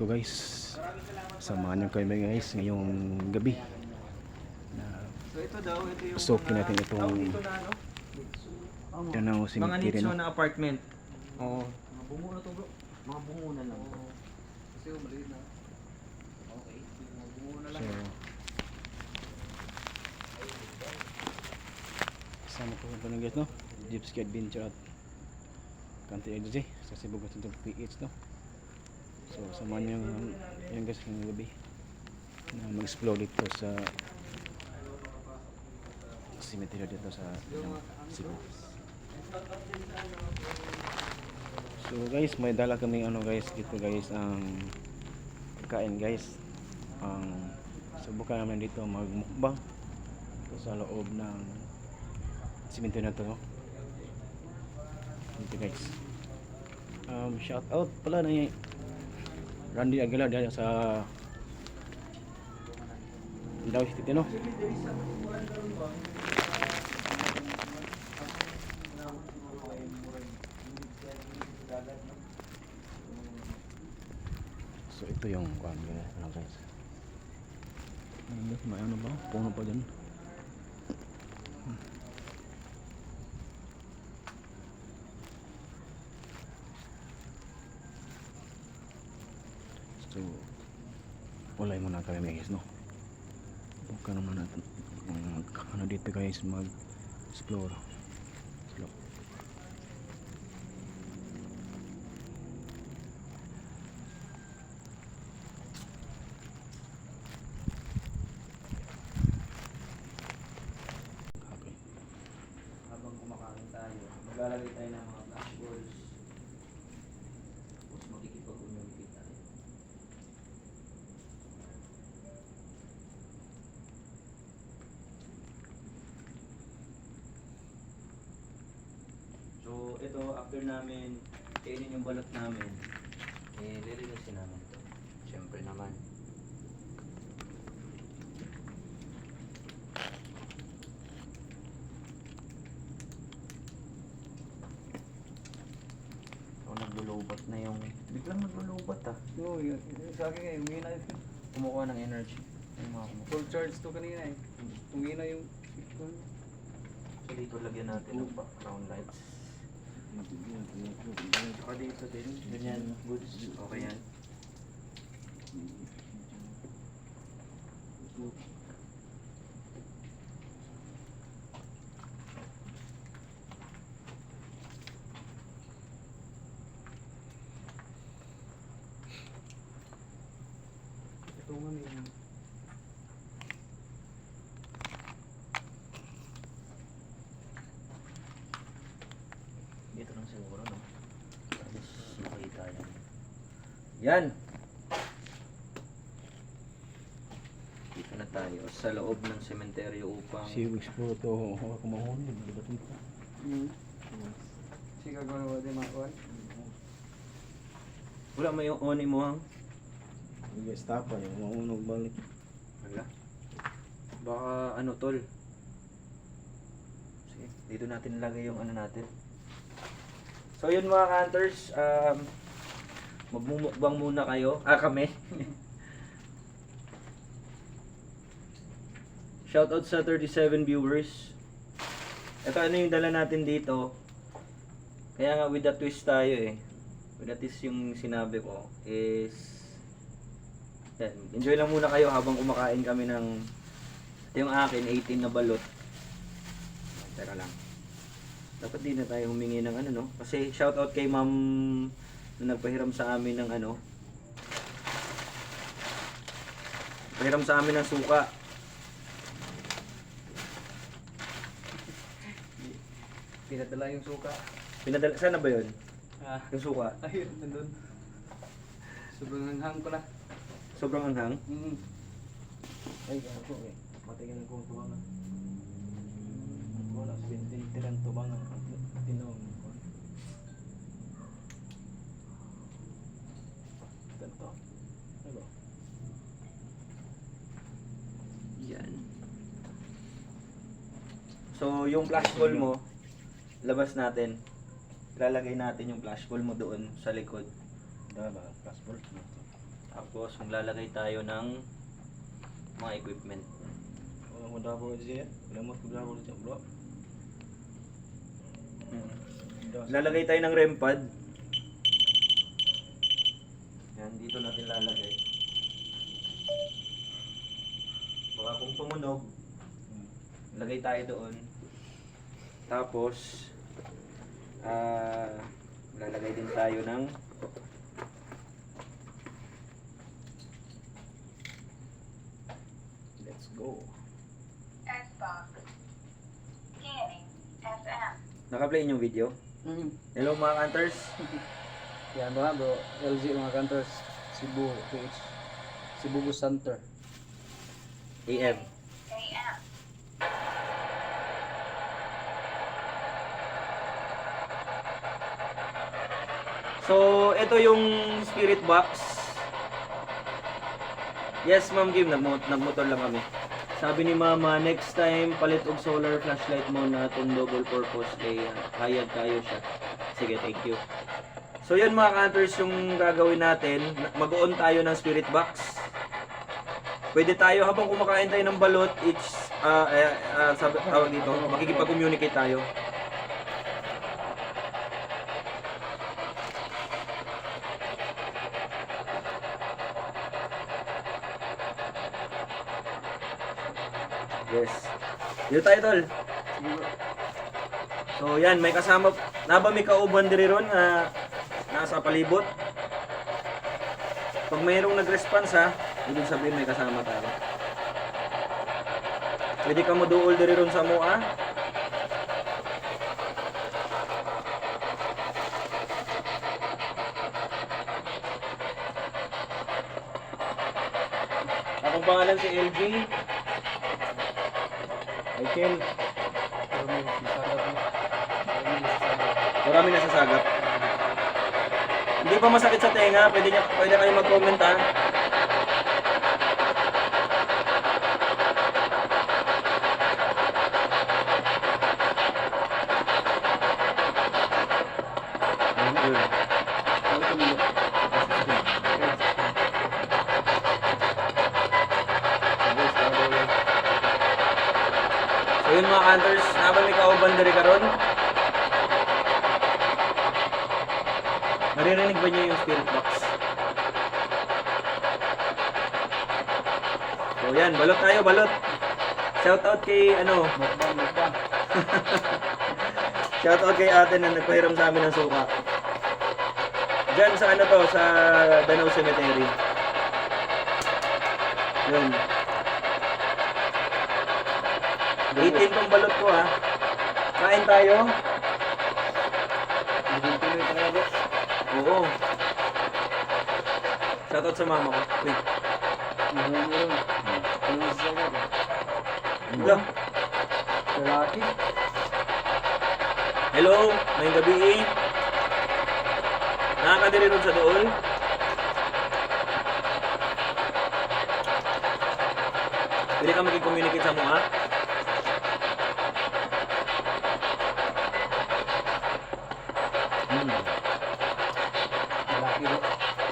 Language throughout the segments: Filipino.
ko guys. Samahan niyo kayo guys ngayong gabi. So ito daw, ito yung Sukin natin itong dito na ano? yan ang Mga cemetery nicho no. na apartment. Oo. Mga bungo na to bro. Mga bungo na lang. Kasi maliit na. Okay. Mga bungo na lang. So sama ko pa ng guys no. Gypsy Adventure at Kanti Agency sa Cebu Gatundong PH no. So samahan niyo yung guys ngayong gabi na mag-explore dito sa cemetery dito sa Cebu. So guys, may dala kaming ano guys dito guys ang pagkain guys. Ang subukan namin dito magmukbang dito sa loob ng cemetery na to no. Dito guys. Shout out pala ni Randy Aguilar dyan sa Davao City no. So ito yung ano guys. May ano ba? Puno pa dyan. So wala muna kami guys no. Bukan naman natin ano dito guys mag explore. Slow. Okay. Habang kumakain tayo, maglalagay tayo ng mga flash balls. Tapos makikipag-umipit tayo. So ito, after namin kainin yung balot namin, lilinisin namin ito. Siyempre naman. So naglulubat na yung, biglang naglulubat ah. Oo, yun. Sa akin ngayon, umina yun. Kumukuha ng energy. Yung mga kumukuha. Full charge to kanina eh. Umina yung cellphone. So dito lagyan natin ng background lights. Saka dito din, ganyan, goods, okay yan. Ito nga may Dito lang siguro, no? Tapos makita yan. Yan! Dito na tayo sa loob ng sementeryo upang Si explore to ako mahuli dito pa. Sige, gagawa din mga kuwan. wala may on mo hang. Guys tapa yung maunog balik. Wala. Baka ano tol. Sige, dito natin lagay yung ano natin. So yun mga hunters, magmumukbang muna kayo. Kami. Shoutout sa 37 viewers. Ito ano yung dala natin dito. Kaya nga with the twist tayo eh. With the twist yung sinabi ko is yan, enjoy lang muna kayo habang kumakain kami ng ito yung akin, 18 na balot. Teka lang. Dapat din na tayo humingi ng ano no? Kasi shoutout kay ma'am na nagpahiram sa amin ng ano. Pahiram sa amin ng suka. Pinadala yung suka. Pinadala, sana ba yun? Ah, Yung suka? ayun, nandun. Sobrang hanghang ko na. Sobrang anghang. Ay ako eh. Matingin ko tubangan. Wala 20 tiran tubangan tinaw. Tanto. Ano? Yan. So, yung flashball mo, labas natin. Lalagay natin yung flashball mo doon sa likod. Dala passport. Tapos maglalagay tayo ng mga equipment. Oh, madabo siya. Lamot ko madabo siya, bro. Lalagay tayo ng REM pad. Yan, dito natin lalagay. Baka kung tumunog, lagay tayo doon. Tapos, lalagay din tayo ng let's go. Xbox. Scanning. FM. Naka-play yung video? Hello mga hunters. Yan ba bro, LG mga Hunters, Cebu PH, Cebu Bus Center. AM. AM. So, ito yung spirit box. Yes, Ma'am Kim, nagmotor lang kami. Sabi ni Mama, next time palit og solar flashlight mo na itong double purpose kay hayag kayo siya. Sige, thank you. So, yan mga hunters yung gagawin natin. Mag-on tayo ng spirit box. Pwede tayo habang kumakain tayo ng balot, sabi tawag dito, makikipag-communicate tayo. Yes. Dito tayo, tol. So, yan, may kasama, naba may kauban diri ron na nasa palibot. Pag mayroong nag-response ha, ibig sabihin may kasama tayo. Pwede ka mo duol diri ron sa mua. Akong pangalan si LG. I can. Marami nasasagap. Hindi pa masakit sa tenga, pwede kayo mag-comment ha. So yun mga hunters, naba may kauban diri karon. Naririnig ba niyo yung spirit box? So yan, balot tayo, balot. Shout out kay Mukbang. shout out kay ate na nagpahiram sa amin ng suka. Diyan sa ano to, sa Danau Cemetery. Yun. 18 tong balot ko ha. Kain tayo. Tuloy talaga bro. Oo. Shoutout sa mama ko. Wait. Meron. Ano sa bro? Hello. Lalaki. Hello. Ngayong gabi eh. Nakakadiri ron sa dool. Pwede ka maging-communicate sa mga. Lalaki bro.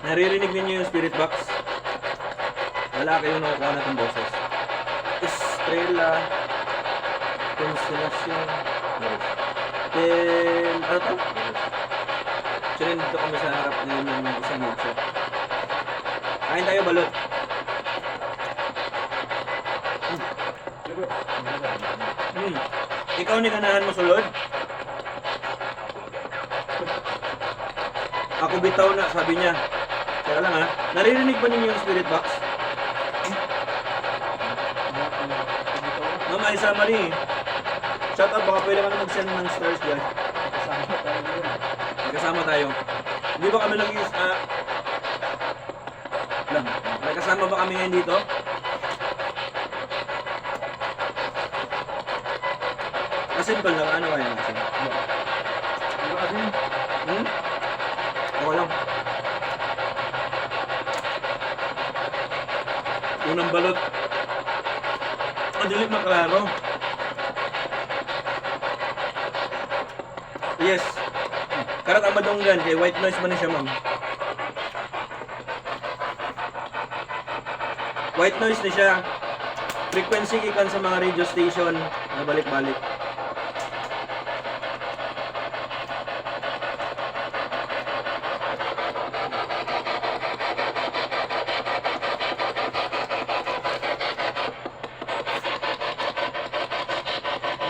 Naririnig ninyo yung spirit box? Wala kayong nakukuha na itong boses. Estrella. Constellation. Then, ano to? So, dito kami sa harap ngayon ng isang headset. Kain tayo balot. Ikaw ni ganahan mo sulod? Ako bitaw na, sabi niya. Kaya lang ha, naririnig ba ninyo yung spirit box? Ma'am Aisa Marie, shout out, baka pwede ka na mag-send ng stars dyan. Kasama tayo yun. Magkasama tayo. Hindi ba kami nag-use, nagkasama ba kami ngayon dito? Simple lang, ano kaya natin? Ano kasi? Okay lang. Unang balot. Ang dilit maklaro. Yes. Karat ang madonggan kay white noise man siya, ma'am. White noise na siya. Frequency gikan sa mga radio station na balik-balik.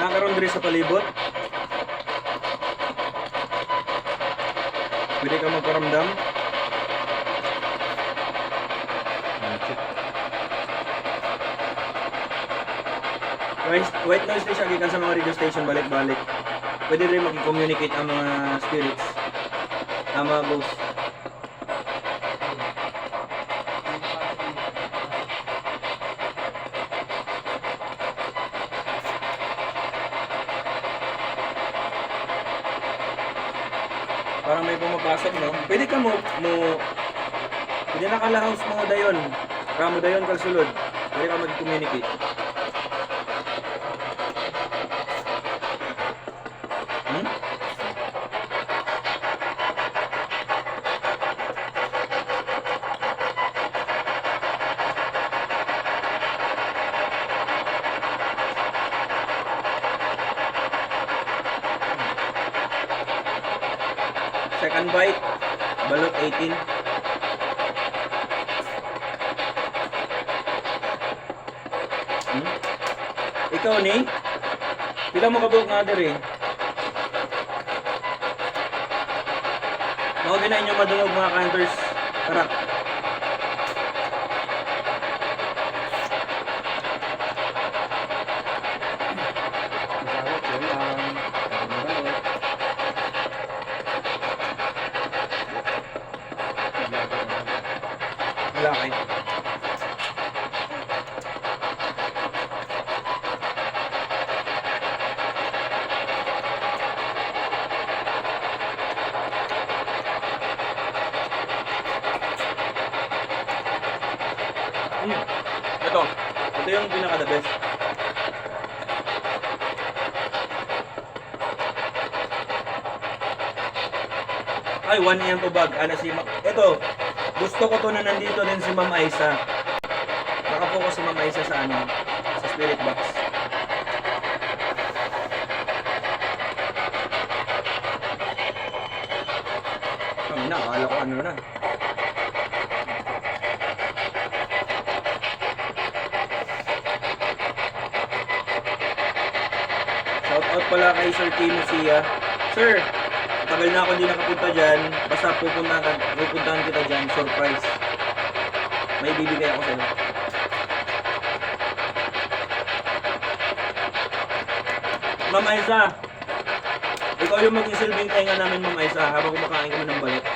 Nakakaroon diri sa palibot. Pwede ka magparamdam. White noise na siya gikan sa mga radio station balik-balik. Pwede rin mag-communicate ang mga spirits, ang mga ghosts. Parang may pumapasok, no? Pwede ka pwede nakalahouse mo dayon. Ramo dayon kag sulod. Pwede ka mag-communicate. Second bite, balot 18. Ikaw ni? Pila mo kabuok nga diri? Mao gina inyo madungog mga counters. Tara. Wala kayo. Ito yung pinaka-the best. Ay, 1 AM tubag. Ito, gusto ko to na nandito din si Ma'am Aisa. Nakapokus si Ma'am Aisa sa sa spirit box. Kami na, akala ko ano na. Shoutout pala kay Sir Timothy. Sir, tagal na ako hindi nakapunta dyan. Basta pupuntahan kita dyan. Surprise. May bibigay ako sa'yo. Ma'am Aisa, ikaw yung mag-isilbing tenga namin, Ma'am Aisa, habang kumakain kami ng balat.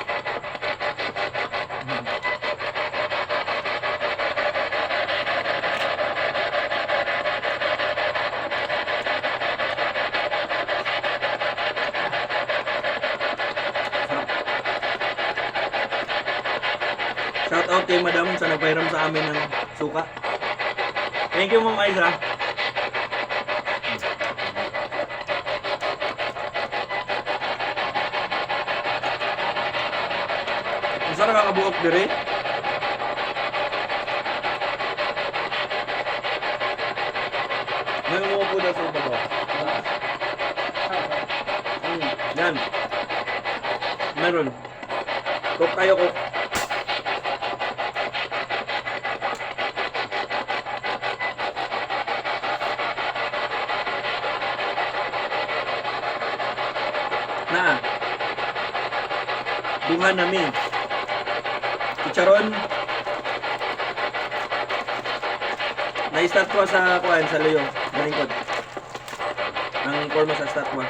Shout out kay Madam sa nagpahiram sa amin ng suka. Thank you, Ma'am Aisa. Isa na kakabuok dire. May umuupo daw sa baba. Yan. Meron. Cook kayo, cook. Na. Duhan namin. Chicharon. Na-statwa sa kuan sa Leo, malingkod. Ang forma sa statwa.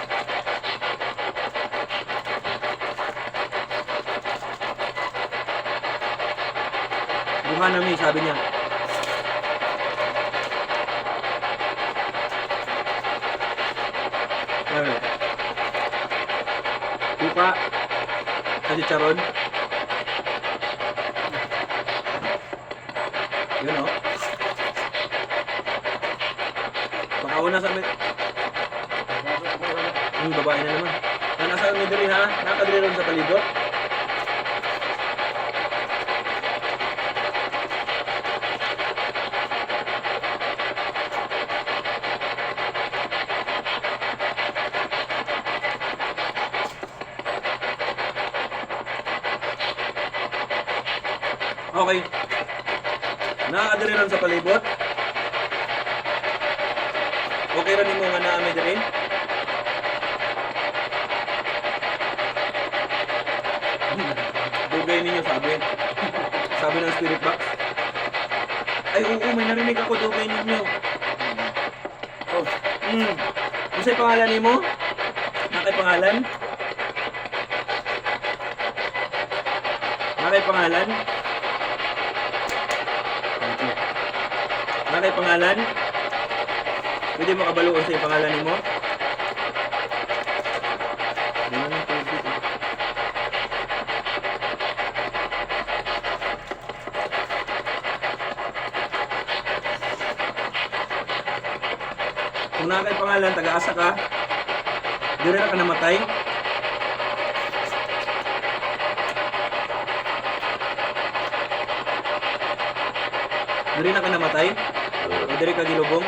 Duhan namin, sabi niya. Buka sa chicharon. Yun o. Baka una sa amin. Babae na naman. Nasa amin din ha? Nakadiri rin sa palibot. Okay. Nakakadiri rin sa palibot. Okay rin mo nga naami diri. Dugay ninyo sabi. Sabi ng spirit box. Ay oo, may narinig ako dugay ninyo. Oh. Ano sa'y pangalan ni mo? Nakay pangalan? Nakay pangalan? Nakay pangalan? Pwede mo kabaluon sa pangalan ni mo? Di man yung tubig, eh. Kung nakay pangalan, taga-asa ka, di rin ka namatay. Di rin ka namatay. O di rin ka gilubong.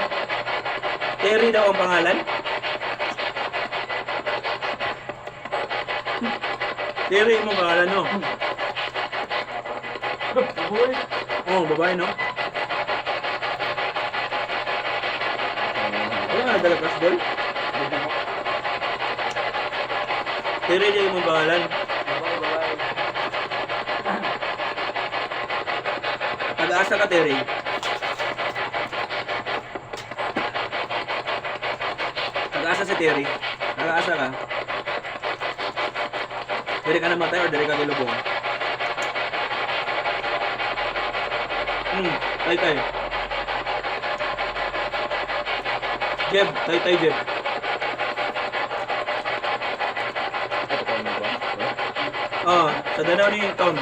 Terry daw ang pangalan. Terry mo pangalan, no? Oh, babae, no? Wala nga dala kasbol. Terry daw yung pangalan. Taga-asa ka, Terry? Taga-asa si Terry? Taga-asa ka? Dari ka namatay o dari ka gilubong? Tay. Jeb, tay Jeb. Oh, sa Danao ni Town.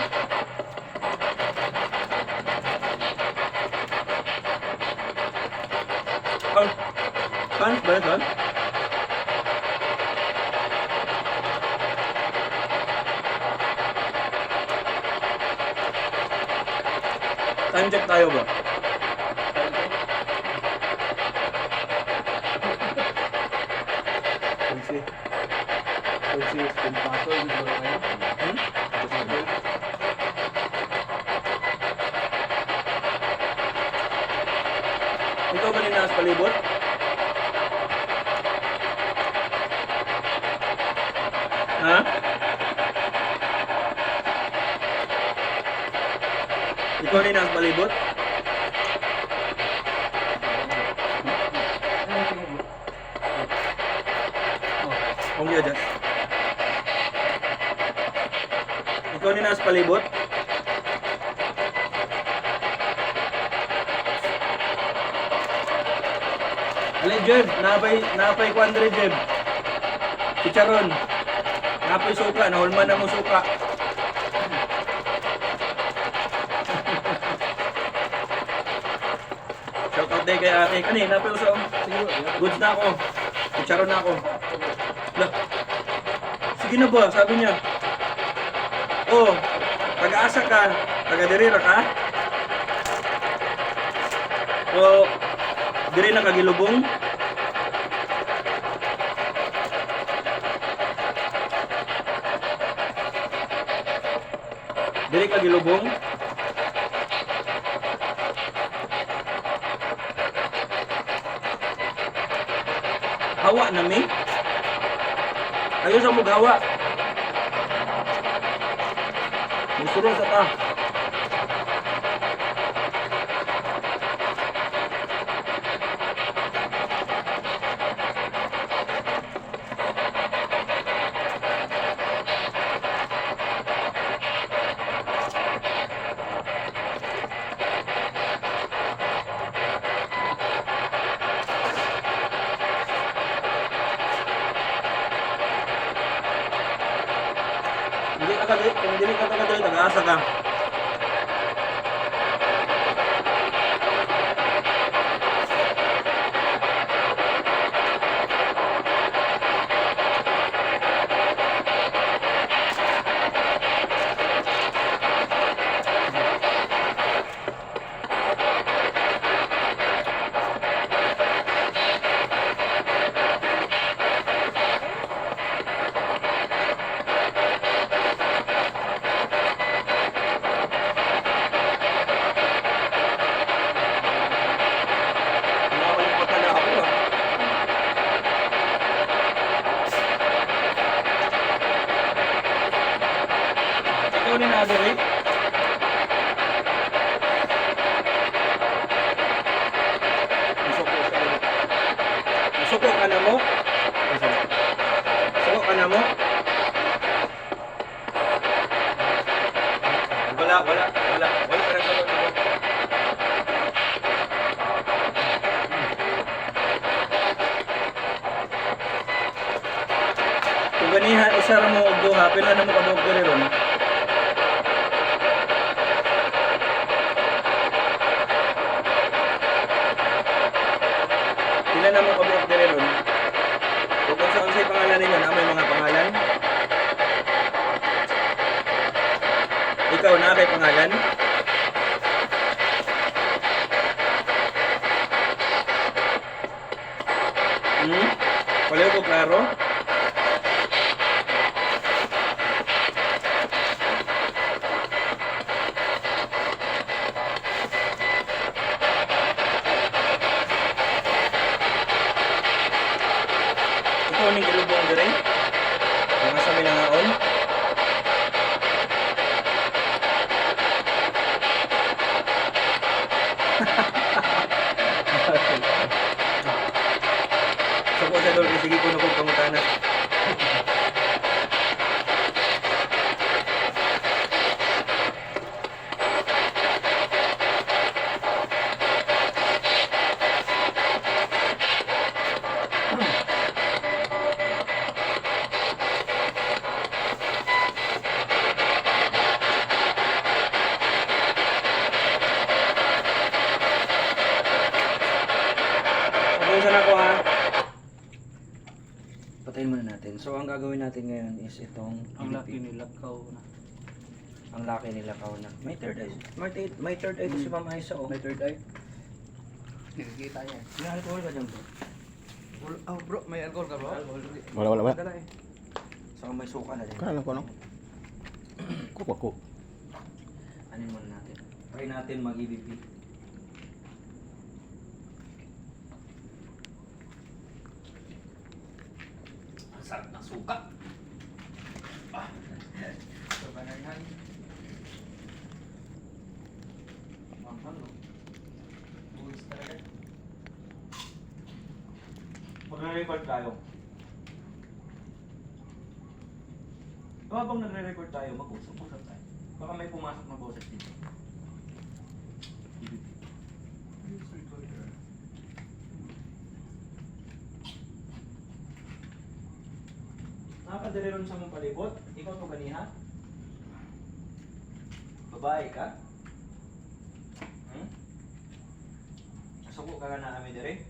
Oh, fans ba yun? Time check tayo ba? Kasi kumpato, hindi ba kayo? Ikaw ba nila sa palibot? Ha? Ikaw nila sa palibot? Kung yun, Jas. Ikaw nila sa palibot? Alin, Jeb? Napay kwandre, Jeb. Chicharon. Napay suka. Nahulman na mo suka. Shoutout day kay ate. Kani, napay usap. Siguro, Goods na ako. Chicharon na ako. Lah. Sige na ba? Sabi niya. Oh, taga-asa ka. Taga-dirira ka? O, diri na kagilubong? Diri kagilubong? Hawa na mi? Ayaw sa mughawa. Musurong sa ta. Kung dili ka taga diri, taga-asa ka. mo? Suko ka na mo? Wala ka na suko na mo. Kung ganihan, isara mo og duha, pila na mo kadog diri ron. Pila na mo kadog diri ron. Kung sa unsay pangalan ninyo, na may mga pangalan. Ikaw na kay pangalan? Pareho ko klaro? Ikaw ning ilubong diri? Mga sa Milangaon? So ko sa dol, sige ko na kong pangutana. Pag-usapan ako ha. Patayin muna natin. So ang gagawin natin ngayon is itong Ang PVP. laki nila kao na. Ang laki nila kauna. May third eye. May third eye to si Ma'am Aisa oh. May third eye. Nakikita niya. May alcohol ka dyan bro. Oh bro, may alcohol ka bro? Wala. Dala eh. Saka may suka na din. Kaya lang ko, no? Kuko. Anin muna natin. Try natin mag-EVP. Ang sarap ng suka. So, banangan. Mamang no? Buwis talaga. Magre-record tayo. Habang nagre-record tayo, mag-usap-usap tayo. Baka may pumasok na boses dito. EVP. Nakakadali ron sa mong palibot. Ikaw to ganiha? Babae ka? Nasuko ka na kami dire?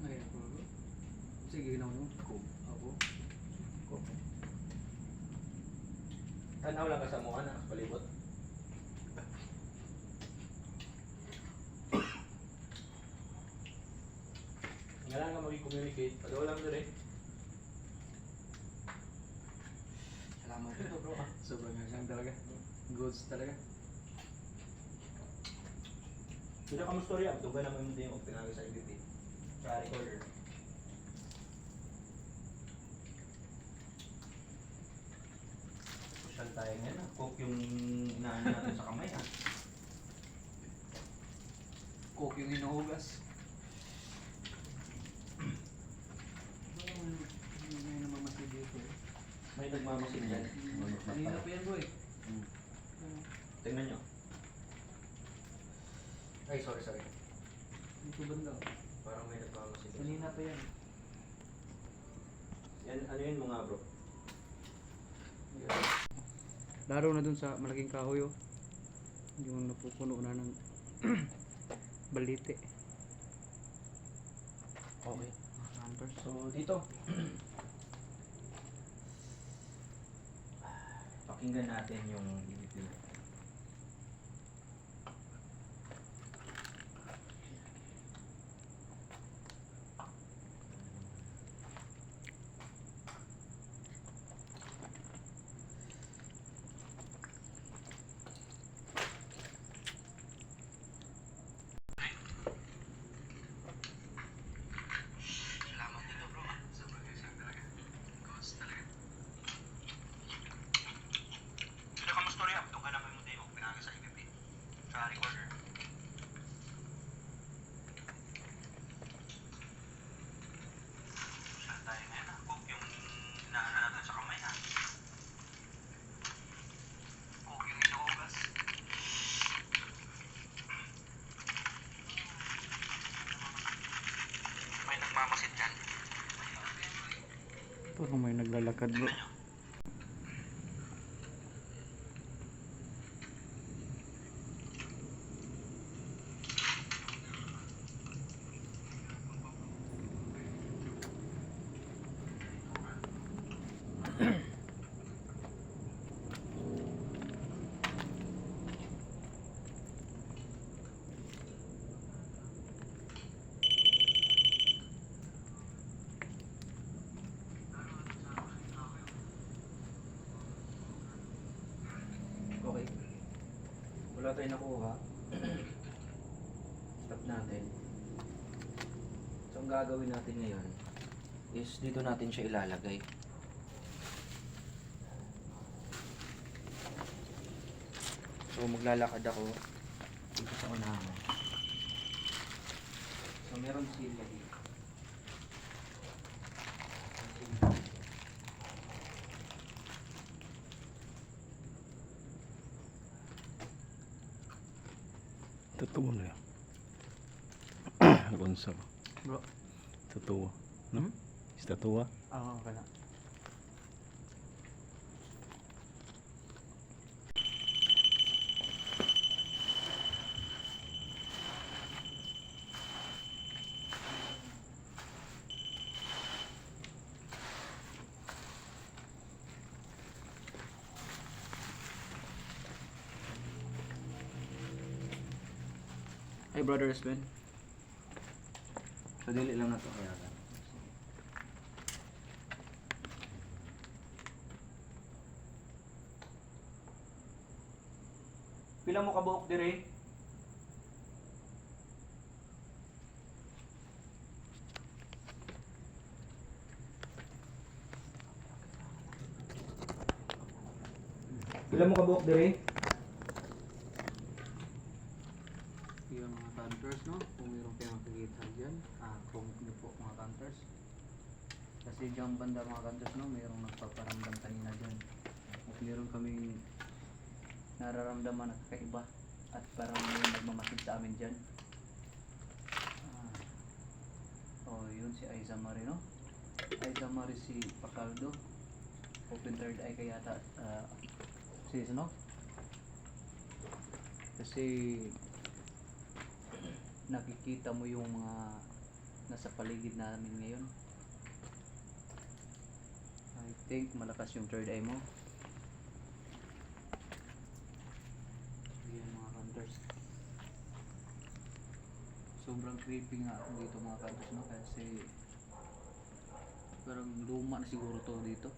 Ay, ako bro. Sige, ginawa mo. Ako. Tanaw lang ka sa mukha na palibot. Nga lang ka mag-communicate. Padaw lang dire. Salamat dito bro. Sobrang gasang talaga. Goods talaga. Sila ka mo storya. Tuga naman mo din yung pinagay sa EVP. Sa recorder. Social tayo ngayon ah. Coke yung inaano natin sa kamay ah. Coke yung inuhugas. May namamatid dito eh. May nagmamasid dyan. Kanina pa yan bro eh. Tingnan nyo. Ay, sorry. Dito banda. Parang may nagmamasid dyan. Kanina pa yan. Yan, ano yun mga bro? Laro na dun sa malaking kahoy oh. Yung napupuno na ng balite. Okay. Campers. So, dito. Pakinggan natin yung EVP. Sila ka mo storya. Ito ka naman maglalakad bro. Okay. Wala tayong nakuha. Stop natin. So, ang gagawin natin ngayon is dito natin siya ilalagay. So, maglalakad ako dito sa unahan. So, meron silya dito. Totoo na yan. Gonsa ba? Bro. Totoo. No? Hmm? Is totoo? Okay na. Hey brother Espen. So, dili lang na ito kaya lang. Pila mo kabuok dire? Pila mo kabuok dire? Yung mga counters, no? Kung mayroon kayo makikita dyan, comment nyo po mga counters. Kasi dyan banda mga counters, no? Mayroong nagpaparamdam kanina dyan. At mayroon kaming nararamdaman at kakaiba. At parang may nagmamasid sa amin dyan. Yun si Aiza Marie, no? Aiza Marie si Pacaldo. Open third eye kaya yata sis, no? Kasi nakikita mo yung mga nasa paligid namin ngayon. I think malakas yung third eye mo. Yan mga counters. Sobrang creepy nga dito mga counters, no? Kasi parang luma na siguro to dito.